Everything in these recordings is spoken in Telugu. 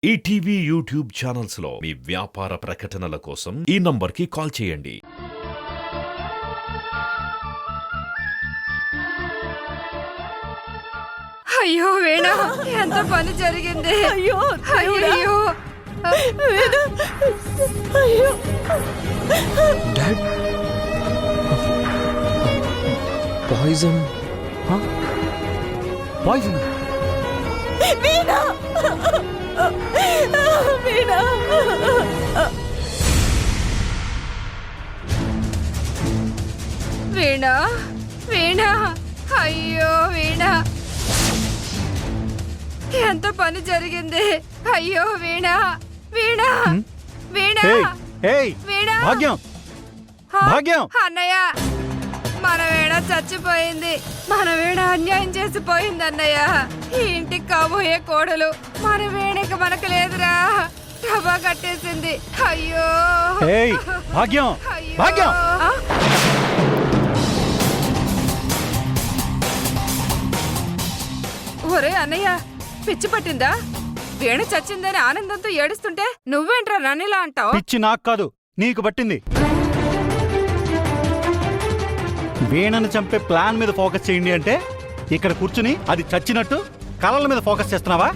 ఈటీవీ యూట్యూబ్ ఛానల్స్ లో మీ వ్యాపార ప్రకటనల కోసం ఈ నంబర్కి కాల్ చేయండి. అయ్యో వేణా, ఎంత పని జరిగింది. అయ్యో అయ్యో వేణా, అయ్యో డాడ్ పాయిజన్ పాయిజన్ వీణా వీణా వీణా వీణా, అయ్యో వీణా, ఎంత పని జరిగింది. అయ్యో వీణా వీణా వీణా వీణా. భాగ్యం హా, భాగ్యం. అన్నయ్య, మన వీణ చచ్చిపోయింది. మన వీణ అన్యాయం చేసిపోయింది అన్నయ్య. ఈ ఇంటికి కాబోయే కోడలు మన వీణకి మనకు లేదురా, డబ్బా కట్టేసింది. అయ్యో ఏయ్ భాగ్యం అయ్యో. భాగ్యం. ఆ? ఒరే అన్నయ్య, పిచ్చి పట్టిందా? వీణ చచ్చిందని ఆనందంతో ఏడుస్తుంటే నువ్వేంట్రా నన్నిలా అంటావు? పిచ్చి నాకు కాదు, నీకు పట్టింది. వీణను చంపే ప్లాన్ మీద ఫోకస్ చేయండి అంటే ఇక్కడ కూర్చుని అది చచ్చినట్టు కళల మీద ఫోకస్ చేస్తున్నావా?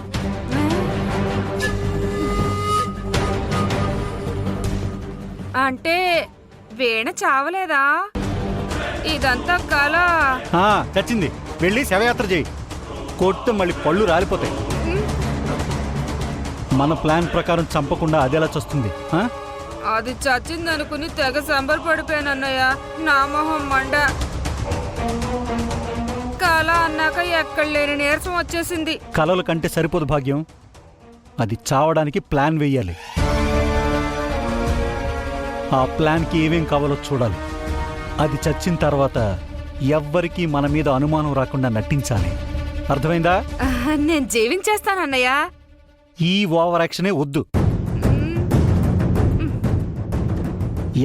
అంటే వీణ చావలేదా? ఇదంతా కళ. చచ్చింది. వెళ్ళి శవయాత్ర చేయి. కొట్టు మళ్ళీ పళ్ళు రాలిపోతాయి. మన ప్లాన్ ప్రకారం చంపకుండా అది ఎలా చస్తుంది? అది చచ్చిందనుకుని తెగ సంబరపడిపోయానన్నయ్య. నా మొహం మండ. కళ అన్నాక ఎక్కడ లేని నీరసం వచ్చేసింది. కలల కంటే సరిపోదు భాగ్యం, అది చావడానికి ప్లాన్ వెయ్యాలి. ఆ ప్లాన్కి ఏమేం కావాలో చూడాలి. అది చచ్చిన తర్వాత ఎవ్వరికీ మన మీద అనుమానం రాకుండా నటించాలి. అర్థమైందా? నేను జీవించేస్తానన్నయ్య. ఈ ఓవర్ యాక్షనే వద్దు.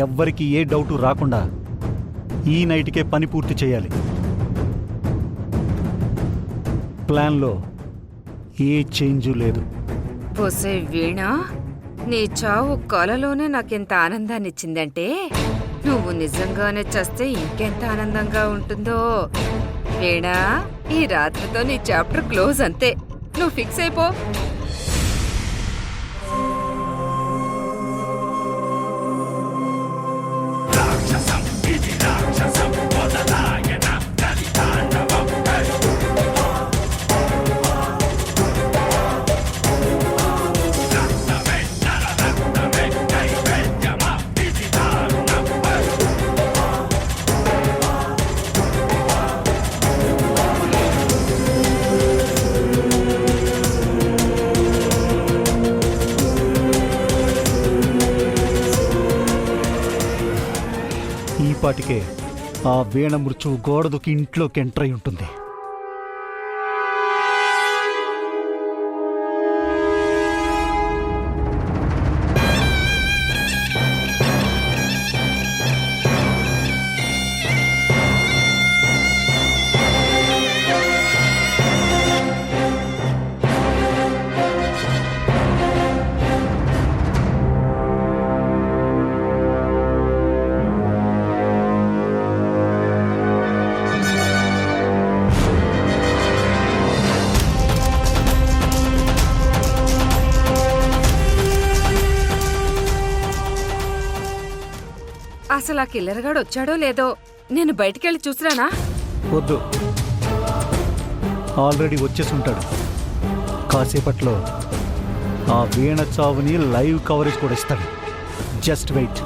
ఎవ్వరికి ఏ డౌటు రాకుండా ఈ నైట్కే పని పూర్తి చేయాలి. ప్లాన్లో ఏ చేంజు లేదు. పోసే వీణ, నీ చావు కలలోనే నాకెంత ఆనందాన్నిచ్చిందంటే నువ్వు నిజంగానే చస్తే ఇంకెంత ఆనందంగా ఉంటుందో. వీణా, ఈ రాత్రితో నీ చాప్టర్ క్లోజ్ అంతే. నువ్వు ఫిక్స్ అయిపో. ఈపాటికే ఆ వీణ మృత్యువు గోడదుకి ఇంట్లోకి ఎంటర్ అయి ఉంటుంది. అసలు ఆ కిల్లరగాడు వచ్చాడో లేదో నేను బయటికెళ్ళి చూసిరానా? వద్దు, ఆల్రెడీ వచ్చేసి ఉంటాడు. కాసేపట్లో ఆ వీణ చావుని లైవ్ కవరేజ్ కూడా ఇస్తాడు. Just wait.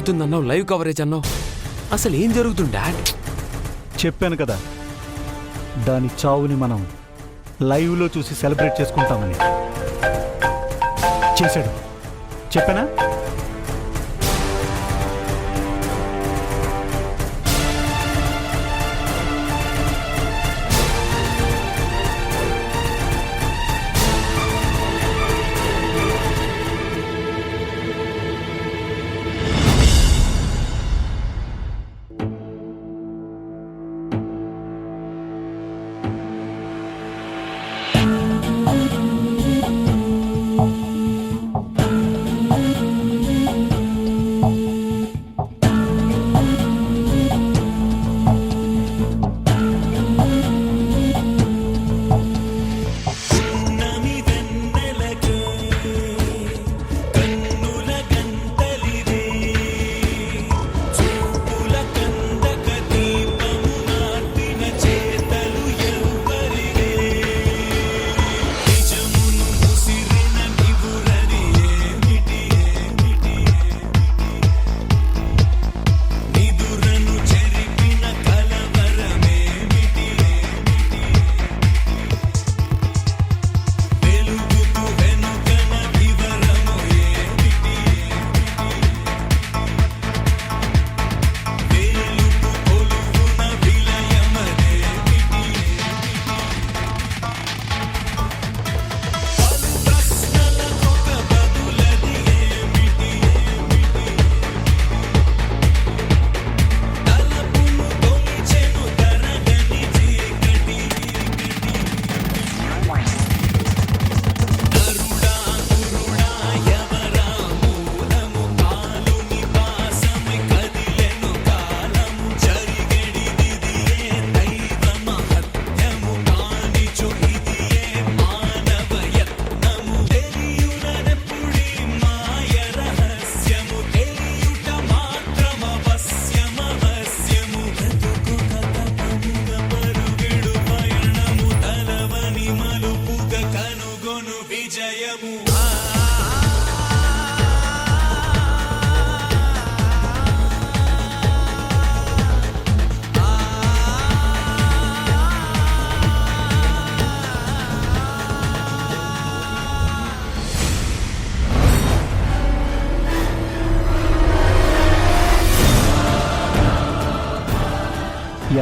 అవుతుందన్నావు, లైవ్ కవరేజ్ అన్నావు. అసలు ఏం జరుగుతుంది డాడ్? చెప్పాను కదా, దాని చావుని మనం లైవ్లో చూసి సెలబ్రేట్ చేసుకుంటామని. చేశాడు, చెప్పానా?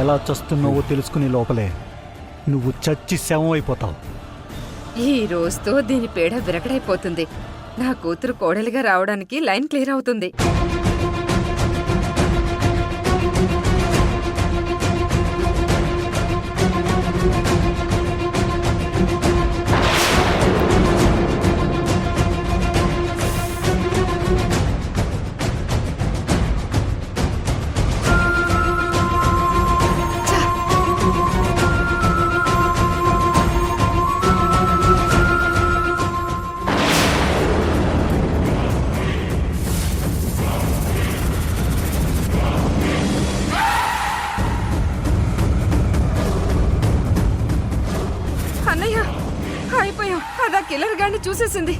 ఎలా చస్తున్నావో తెలుసుకునే లోపలే నువ్వు చచ్చి శవం అయిపోతావు. ఈ రోజుతో దీని పేడ విరకడైపోతుంది. నా కూతురు కోడలిగా రావడానికి లైన్ క్లియర్ అవుతుంది. అన్నయ్య, అయిపోయాం. అదా కిల్లర్ గాడిని చూసేసింది.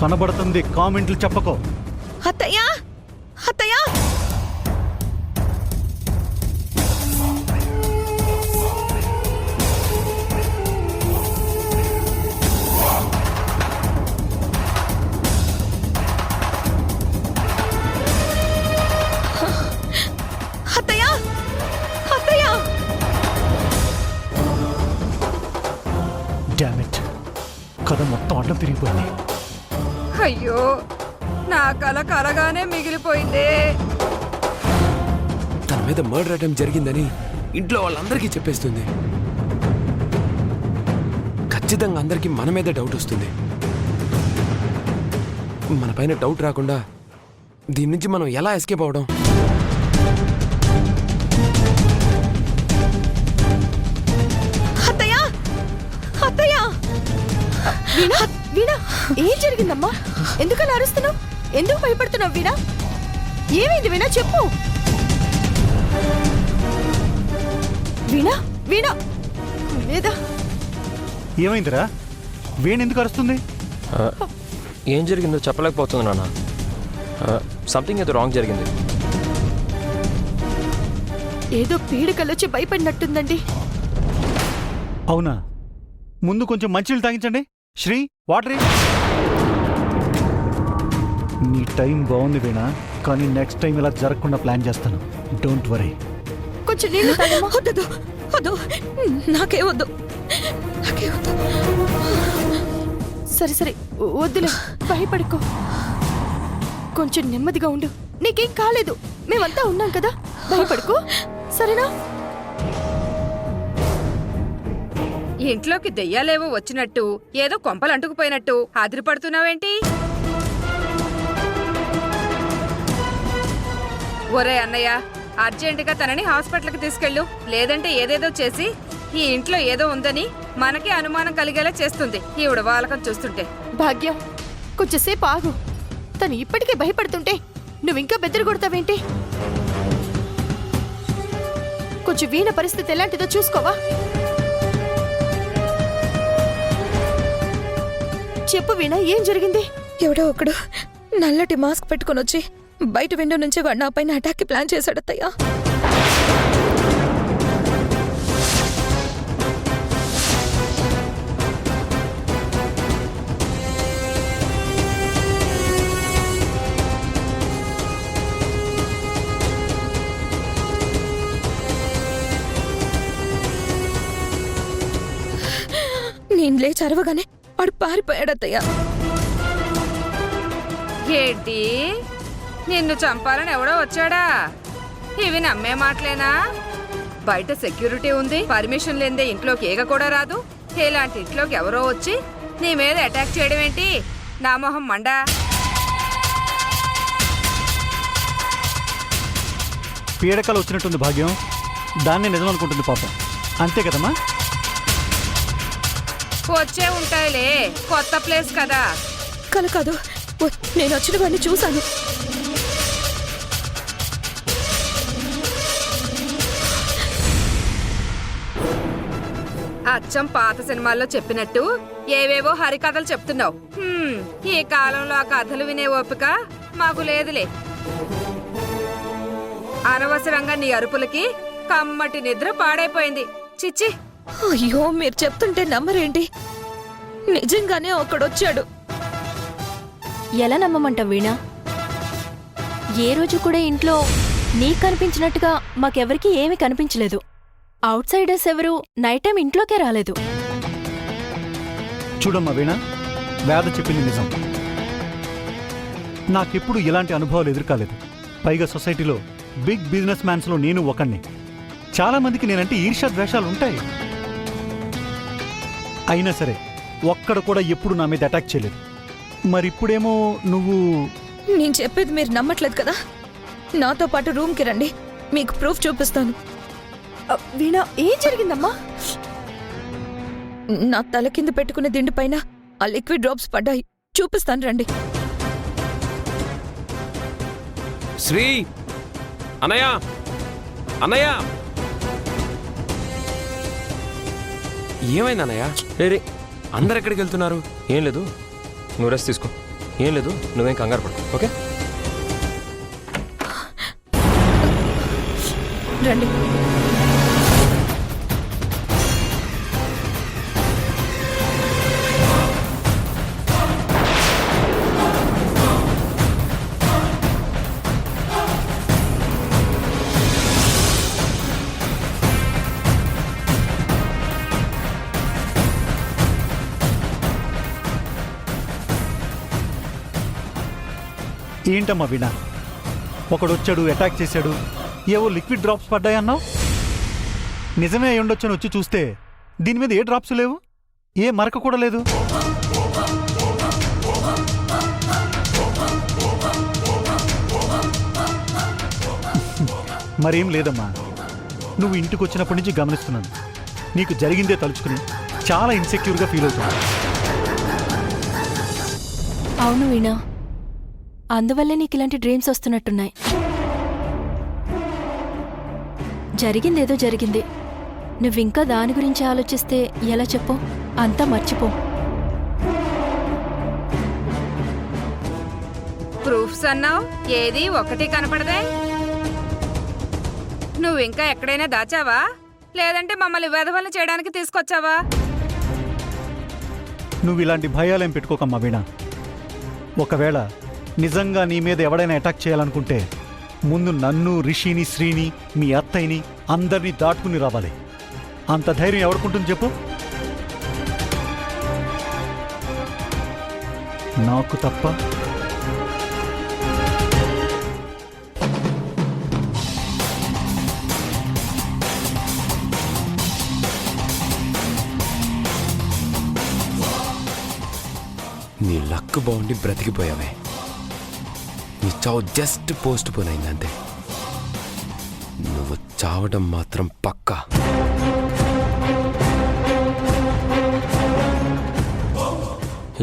కనబడుతుంది, కామెంట్లు చెప్పకో. అత్తయ్య, అత్తయ్య, అత్తయ్య, అత్తయ్య. డామిట్, కథ మొత్తం అడ్డం తిరిగిపోయింది. అయ్యో, నా కల కలగానే మిగిలిపోయిందే. తన మీద మర్డర్ అటెంప్ట్ జరిగిందని ఇంట్లో వాళ్ళందరికీ చెప్పేస్తుంది. ఖచ్చితంగా అందరికీ మన మీద డౌట్ వస్తుంది. మన పైన డౌట్ రాకుండా దీని నుంచి మనం ఎలా ఎస్కేప్ అవడం? అత్తయ్య, అత్తయ్య. వీణా, వీణా, ఏం జరిగిందమ్మా? ఎందుకలా అరుస్తున్నావు? ఎందుకు భయపడుతున్నావు వీణా? ఏమైంది వీణా, చెప్పు. వీణా, వీణా, లేదా? ఏమైందిరా? వేణెందుకు అరుస్తుంది? ఏం జరిగిందో చెప్పలేకపోతుంది నాన్న. సంథింగ్ ఏదో రాంగ్ జరిగింది. ఏదో పీడకలొచ్చి భయపడినట్టుందండి. అవునా? ముందు కొంచెం మంచినీళ్ళు తాగించండి. శ్రీ, వాటర్ ఇయ్యి. నీ టైం బాగుంది వీణా, కానీ నెక్స్ట్ టైం ఇలా జరగకుండా ప్లాన్ చేస్తాను. Don't worry. కొంచెం నీళ్లు తాగమ్మా. వద్దు వద్దు, నాకే వద్దు, నాకే వద్దు. సరే సరే వద్దులే, భయపడుకో. కొంచెం నెమ్మదిగా ఉండు. నీకేం కాలేదు, మేమంతా ఉన్నాం కదా, భయపడుకో. సరేనా? ఇంట్లోకి దెయ్యాలేవో వచ్చినట్టు ఏదో కొంపలు అంటుకుపోయినట్టు ఆదిరిపడుతున్నావేంటి? ఒరే అన్నయ్య, అర్జెంటుగా తనని హాస్పిటల్కి తీసుకెళ్ళు. లేదంటే ఏదేదో చేసి ఈ ఇంట్లో ఏదో ఉందని మనకే అనుమానం కలిగేలా చేస్తుంది ఈవిడ వాలకం చూస్తుంటే. భాగ్యం, కొంచెంసేపు ఆగు. తను ఇప్పటికే భయపడుతుంటే నువ్వింకా బెదిరి కొడతావేంటి? కొంచెం వీణ పరిస్థితి ఎలాంటిదో చూసుకోవా? చెప్పు వీణ, ఏం జరిగింది? ఎవడో ఒకడు నల్లటి మాస్క్ పెట్టుకుని వచ్చి బయట విండో నుంచి వాడు నా పైన అటాక్కి ప్లాన్ చేశాడు అత్తయ్య. నేను లేచి అరవగానే వాడు పారిపోయాడు అత్తయ్య. ఏంటి, నిన్ను చంపాలని ఎవడో వచ్చాడా? ఇవి నమ్మే మాటలేనా? బయట సెక్యూరిటీ ఉంది, పర్మిషన్ లేదే ఇంట్లోకి ఏగ కూడా రాదు. ఇలాంటి ఇంట్లోకి ఎవరో వచ్చి నీ మీద అటాక్ చేయడం ఏంటి? నా మొహం మండా. పీడకలు వచ్చినట్టుంది భాగ్యం, దాన్ని నిజం అనుకుంటుంది పాపం. అంతే కదమ్మా? వచ్చే ఉంటాయిలే, కొత్త ప్లేస్ కదా. కల కాదు, నేను వచ్చిన వాడిని చూశాను. అచ్చం పాత సినిమాల్లో చెప్పినట్టు ఏవేవో హరికథలు చెప్తున్నావు. ఈ కాలంలో ఆ కథలు వినే ఓపిక మాకు లేదులే. అనవసరంగా నీ అరుపులకి కమ్మటి నిద్ర పాడైపోయింది. చిచ్చి. అయ్యో, మీరు చెప్తుంటే నమ్మరేంటి? నిజంగానే ఒకడొచ్చాడు. ఎలా నమ్మమంటావు వీణ? ఏ రోజు కూడా ఇంట్లో నీకు కనిపించినట్టుగా మాకెవరికి ఏమీ కనిపించలేదు. అవుట్ సైడర్స్ ఎవరు నైట్ టైం ఇంట్లోకే రాలేదు. చూడమ్మా వీణ, వేద చెప్పింది నిజం. నాకెప్పుడు ఇలాంటి అనుభవాలు ఎదురుకాలేదు. పైగా సొసైటీలో బిగ్ బిజినెస్ మ్యాన్స్లో నేను ఒకణ్ణి. చాలా మందికి నేనంటే ఈర్ష్య ద్వేషాలు ఉంటాయి. అయినా సరే ఒక్కడ కూడా ఎప్పుడు నా మీద అటాక్ చేయలేదు. మరిప్పుడేమో నువ్వు... నేను చెప్పేది మీరు నమ్మట్లేదు కదా? నాతో పాటు రూమ్కి రండి, మీకు ప్రూఫ్ చూపిస్తాను. వీణ, ఏం జరిగిందమ్మా? నా తల కింద పెట్టుకునే దిండు పైన ఆ లిక్విడ్ డ్రాప్స్ పడ్డాయి. చూపిస్తాను రండి. శ్రీ, అన్నయ్య, అన్నయ్య, ఏమైంది అన్నయ్య? రే, అందరు ఎక్కడికి వెళ్తున్నారు? ఏం లేదు, నువ్వు రెస్ట్ తీసుకో. ఏం లేదు, నువ్వేం కంగారు పడు. ఓకే, రండి. ఏంటమ్మా వీణ, ఒకడొచ్చాడు, అటాక్ చేశాడు, ఏవో లిక్విడ్ డ్రాప్స్ పడ్డాయన్నావు. నిజమే అయి ఉండొచ్చని వచ్చి చూస్తే దీని మీద ఏ డ్రాప్స్ లేవు, ఏ మరక కూడా లేదు. మరేం లేదమ్మా, నువ్వు ఇంటికి వచ్చినప్పటి నుంచి గమనిస్తున్నాను. నీకు జరిగిందే తలుచుకుని చాలా ఇన్సెక్యూర్గా ఫీల్ అవుతున్నావు. అవును వీణ, అందువల్లే నీకు ఇలాంటి డ్రీమ్స్ వస్తున్నట్టున్నాయి. జరిగిందేదో జరిగింది. నువ్వింకా దాని గురించి ఆలోచిస్తే ఎలా చెప్పు? అంతా మర్చిపో. ప్రూఫ్స్ అన్నావు, ఏది ఒకటి కనపడదే? నువ్వు ఇంకా ఎక్కడైనా దాచావా లేదంటే మమ్మల్ని వెధవల్ని చేయడానికి తీసుకొచ్చావా? నువ్వు ఇలాంటి భయాలేం పెట్టుకోకమ్మా వీణ. ఒకవేళ నిజంగా నీ మీద ఎవడైనా అటాక్ చేయాలనుకుంటే ముందు నన్ను, రిషిని, శ్రీని, మీ అత్తయ్యని అందరినీ దాటుకుని రావాలి. అంత ధైర్యం ఎవరికుంటుంది చెప్పు? నాకు తప్ప. నీ లక్ బాగుండి బ్రతికిపోయావే. నీ చావు జస్ట్ పోస్ట్ పోన్ అయిందంతే. నువ్వు చావడం మాత్రం పక్కా.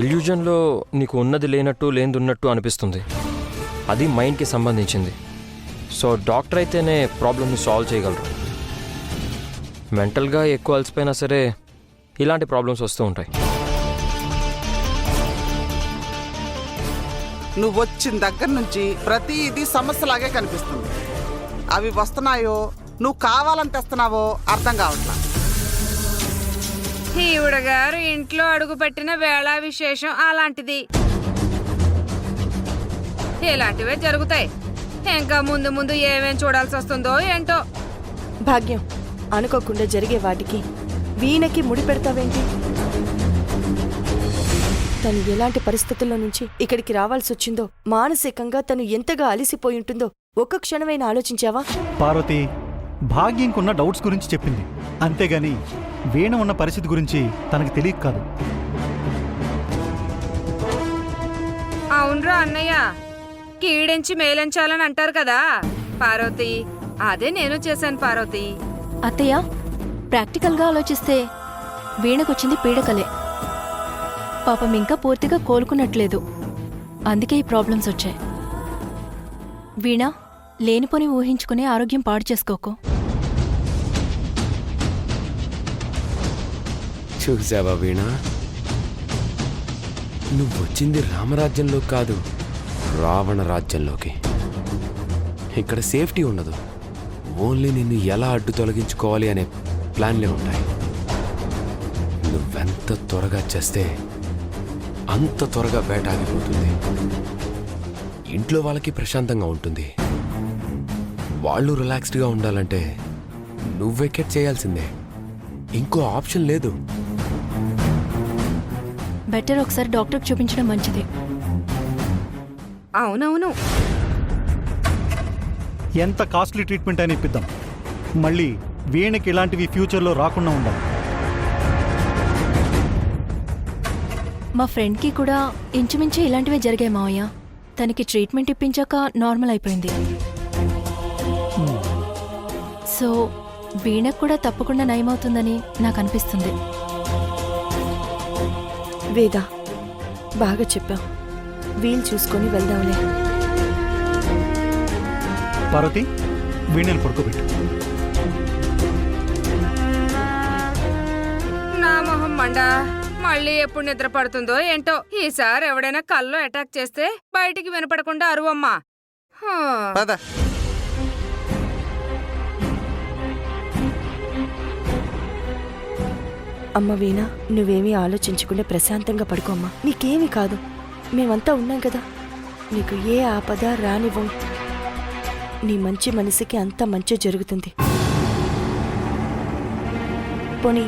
ఇల్యూజన్లో నీకు ఉన్నది లేనట్టు లేనిది ఉన్నట్టు అనిపిస్తుంది. అది మైండ్కి సంబంధించింది. సో డాక్టర్ అయితేనే ప్రాబ్లమ్ని సాల్వ్ చేయగలరు. మెంటల్గా ఎక్కువ అలసిపోయినా సరే ఇలాంటి ప్రాబ్లమ్స్ వస్తూ ఉంటాయి. నువ్వు వచ్చిన దగ్గర నుంచి ప్రతిదీ సమస్యలాగే కనిపిస్తుంది. అవి వస్తున్నాయో నువ్వు కావాలని తెస్తున్నావో అర్థం కావట్లా. ఈవిడ గారు ఇంట్లో అడుగుపెట్టిన వేళ విశేషం అలాంటిది. ఇలాంటివే జరుగుతాయి. ఇంకా ముందు ముందు ఏమేం చూడాల్సి వస్తుందో ఏంటో. భాగ్యం, అనుకోకుండా జరిగే వాటికి వీణకి ముడి పెడతావేంటి? తను ఎలాంటి పరిస్థితుల్లో నుంచి ఇక్కడికి రావాల్సి వచ్చిందో, మానసికంగా తను ఎంతగా అలిసిపోయి ఉంటుందో ఒక్క క్షణమైనా ఆలోచించావా? పార్వతి భాగ్యంకున్న డౌట్స్ గురించి చెప్పింది, అంతేగాని వీణ ఉన్న పరిస్థితి గురించి తనకు తెలియక కాదు. అవునరా అన్నయ్య, కీడించి మేలించాలని అంటారు కదా పార్వతి. అదే నేను చేశాను పార్వతి. అత్తయ్య, ప్రాక్టికల్గా ఆలోచిస్తే వీణకొచ్చింది పీడకలే. పాపం ఇంకా పూర్తిగా కోలుకున్నట్లేదు. అందుకే ఈ ప్రాబ్లమ్స్ వచ్చాయి. వీణ, లేనిపోని ఊహించుకుని ఆరోగ్యం పాడు చేసుకోకు. చూసావా వీణ, నువ్వు వచ్చింది రామరాజ్యంలో కాదు, రావణ రాజ్యంలోకి. ఇక్కడ సేఫ్టీ ఉండదు. ఓన్లీ నిన్ను ఎలా అడ్డు తొలగించుకోవాలి అనే ప్లాన్లే ఉంటాయి. నువ్వెంత త్వరగా చేస్తే అంత త్వరగా వేట ఆగిపోతుంది. ఇంట్లో వాళ్ళకి ప్రశాంతంగా ఉంటుంది. వాళ్ళు రిలాక్స్డ్గా ఉండాలంటే నువ్వు వెకేట్ చేయాల్సిందే. ఇంకో ఆప్షన్ లేదు. బెటర్ ఒకసారి డాక్టర్కి చూపించడం మంచిది. అవునవును, ఎంత కాస్ట్లీ ట్రీట్మెంట్ అయినా ఇప్పిద్దాం. మళ్ళీ వీణకి ఇలాంటివి ఫ్యూచర్లో రాకుండా ఉండాలి. మా ఫ్రెండ్కి కూడా ఇంచుమించు ఇలాంటివే జరిగాయి మావయ్య. తనకి ట్రీట్మెంట్ ఇప్పించాక నార్మల్ అయిపోయింది. సో వీణకు కూడా తప్పకుండా నయమవుతుందని నాకు అనిపిస్తుంది. వేద, బాగా చెప్పావు. వీలు చూసుకొని వెళ్దాంలే. పార్వతి, వీణని పడుకోబెట్టు. నా మొహం మండా. మళ్ళీ ఎప్పుడు నిద్ర పడుతుందో ఏంటో. ఈసారి ఎవడైనా కల్లో అటాక్ చేస్తే బయటికి వినపడకుండా అరువమ్మా. పద. అమ్మ వీణ, నువ్వేమీ ఆలోచించకుండా ప్రశాంతంగా పడుకోమ్మా. నీకేమీ కాదు, మేమంతా ఉన్నాం కదా. నీకు ఏ ఆపద రానివ్వం. నీ మంచి మనసుకి అంతా మంచి జరుగుతుంది. పోనీ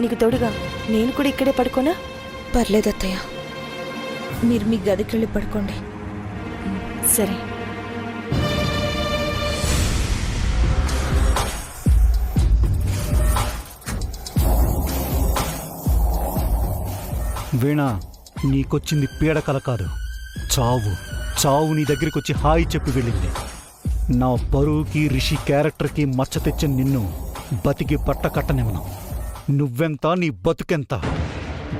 నీకు తోడుగా నేను కూడా ఇక్కడే పడుకోనా? పర్లేదత్తయ్య, మీరు మీ గదికెళ్ళి పడుకోండి. సరే. వీణ, నీకొచ్చింది పీడకల కాదు, చావు. చావు నీ దగ్గరికి వచ్చి హాయి చెప్పి వెళ్ళింది. నా పరువుకి, రిషి క్యారెక్టర్కి మచ్చ తెచ్చిన నిన్ను బతికి బట్ట కట్టనివ్వను. నువ్వెంత, నీ బతుకెంత?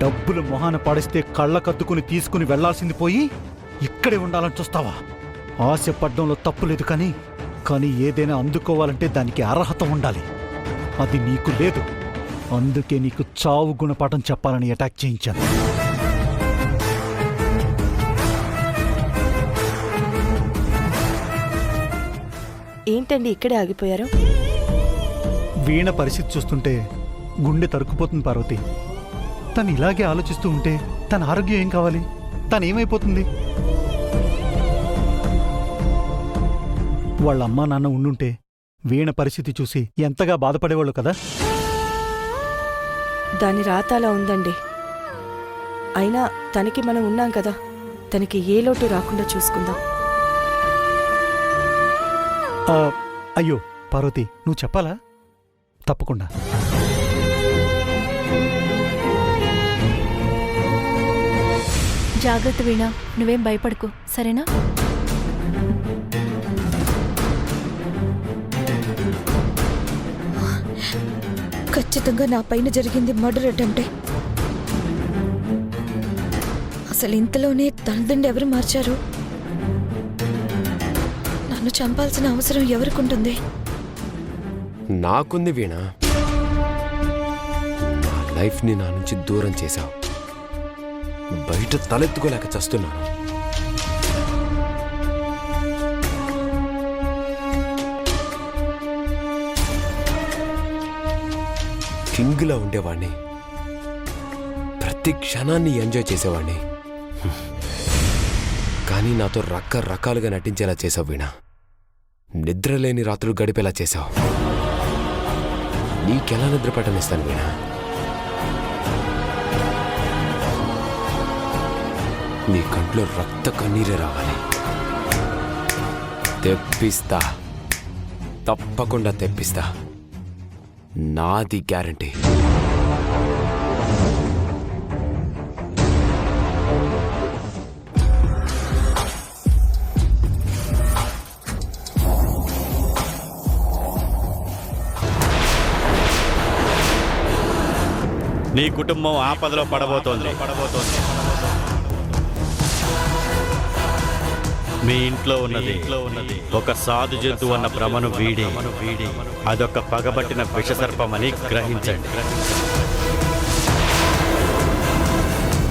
డబ్బులు మొహాన పాడిస్తే కళ్ళకద్దుకుని తీసుకుని వెళ్లాల్సింది పోయి ఇక్కడే ఉండాలని చూస్తావా? ఆశపడ్డంలో తప్పులేదు, కానీ ఏదైనా అందుకోవాలంటే దానికి అర్హత ఉండాలి. అది నీకు లేదు. అందుకే నీకు చావు గుణపాఠం చెప్పాలని అటాక్ చేయించాను. ఏంటండి ఇక్కడే ఆగిపోయారు? వీణ పరిస్థితి చూస్తుంటే గుండె తరుక్కుపోతుంది పార్వతి. తను ఇలాగే ఆలోచిస్తూ ఉంటే తన ఆరోగ్యం ఏం కావాలి? తను ఏమైపోతుంది? వాళ్ళ అమ్మా నాన్న ఉండుంటే వీణ పరిస్థితి చూసి ఎంతగా బాధపడేవాళ్ళు కదా. దాని రాత అలా ఉందండి. అయినా తనకి మనం ఉన్నాం కదా, తనకి ఏ లోటు రాకుండా చూసుకుందాం. అయ్యో పార్వతి, నువ్వు చెప్పాలా? తప్పకుండా. జాగ్రత్త వీణ, నువ్వేం భయపడకు, సరేనా? ఖచ్చితంగా నా పైన జరిగింది మర్డర్ అటెంప్టే. అసలు ఇంతలోనే తలదండి ఎవరు మార్చారు? నన్ను చంపాల్సిన అవసరం ఎవరికుంటుంది? నాకుంది వీణ. నా లైఫ్ని నా నుంచి దూరం చేశావు. బయట తలెత్తుకోలేక చస్తున్నాను. కింగ్లా ఉండేవాణ్ణి, ప్రతి క్షణాన్ని ఎంజాయ్ చేసేవాణ్ణి. కానీ నాతో రకరకాలుగా నటించేలా చేసావు వీణ. నిద్రలేని రాత్రులు గడిపేలా చేశావు. నీకెలా నిద్ర పట్టనిస్తాను వీణ? నీ కంట్లో రక్త కన్నీరే రావాలి. తెప్పిస్తా, తప్పకుండా తెప్పిస్తా. నాది గ్యారంటీ. నీ కుటుంబం ఆపదలో పడబోతోంది. మీ ఇంట్లో ఉన్నది ఒక సాధు జంతువు అన్న భ్రమను వీడి అదొక పగబట్టిన విషసర్పమని గ్రహించండి.